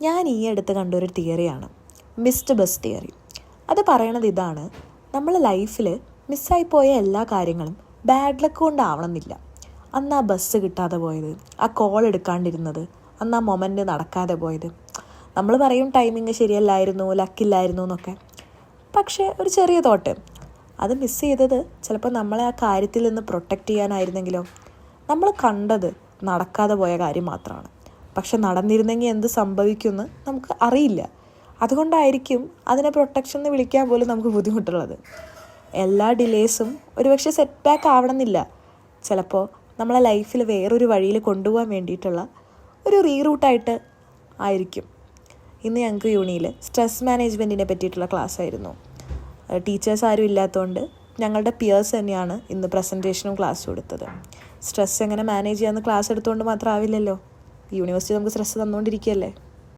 ഞാൻ ഈ അടുത്ത് കണ്ടൊരു തിയറിയാണ് മിസ്ഡ് ബസ് തിയറി. അത് പറയണത് ഇതാണ്: നമ്മൾ ലൈഫിൽ മിസ്സായിപ്പോയ എല്ലാ കാര്യങ്ങളും ബാഡ് ലക്ക് കൊണ്ടാവണമെന്നില്ല. അന്ന് ആ ബസ് കിട്ടാതെ പോയത്, ആ കോൾ എടുക്കാണ്ടിരുന്നത്, അന്ന് ആ മൊമെൻ്റ് നടക്കാതെ പോയത്. നമ്മൾ പറയും ടൈമിങ് ശരിയല്ലായിരുന്നു, ലക്കില്ലായിരുന്നു എന്നൊക്കെ. പക്ഷേ ഒരു ചെറിയ തോട്ട്, അത് മിസ് ചെയ്തത് ചിലപ്പോൾ നമ്മളെ ആ കാര്യത്തിൽ നിന്ന് പ്രൊട്ടക്റ്റ് ചെയ്യാനായിരുന്നെങ്കിലോ. നമ്മൾ കണ്ടത് നടക്കാതെ പോയ കാര്യം മാത്രമാണ്, പക്ഷെ നടന്നിരുന്നെങ്കിൽ എന്ത് സംഭവിക്കുമെന്ന് നമുക്ക് അറിയില്ല. അതുകൊണ്ടായിരിക്കും അതിനെ പ്രൊട്ടക്ഷൻ എന്ന് വിളിക്കാൻ പോലും നമുക്ക് ബുദ്ധിമുട്ടുള്ളത്. എല്ലാ ഡിലേസും ഒരുപക്ഷെ സെറ്റ് ബാക്ക് ആവണമെന്നില്ല. ചിലപ്പോൾ നമ്മളെ ലൈഫിൽ വേറൊരു വഴിയിൽ കൊണ്ടുപോകാൻ വേണ്ടിയിട്ടുള്ള ഒരു റീറൂട്ടായിട്ട് ആയിരിക്കും. ഇന്ന് ഞങ്ങൾക്ക് യൂണിയിൽ സ്ട്രെസ് മാനേജ്മെൻറ്റിനെ പറ്റിയിട്ടുള്ള ക്ലാസ് ആയിരുന്നു. ടീച്ചേഴ്സ് ആരും ഇല്ലാത്തതുകൊണ്ട് ഞങ്ങളുടെ പിയേഴ്സ് തന്നെയാണ് ഇന്ന് പ്രസൻറ്റേഷനും ക്ലാസ്സും കൊടുത്തത്. സ്ട്രെസ് എങ്ങനെ മാനേജ് ചെയ്യാമെന്ന് ക്ലാസ് എടുത്തുകൊണ്ട് മാത്രം ആവില്ലല്ലോ. യൂണിവേഴ്സിറ്റി നമുക്ക് സ്ട്രെസ് തന്നുകൊണ്ടിരിക്കുകയല്ലേ.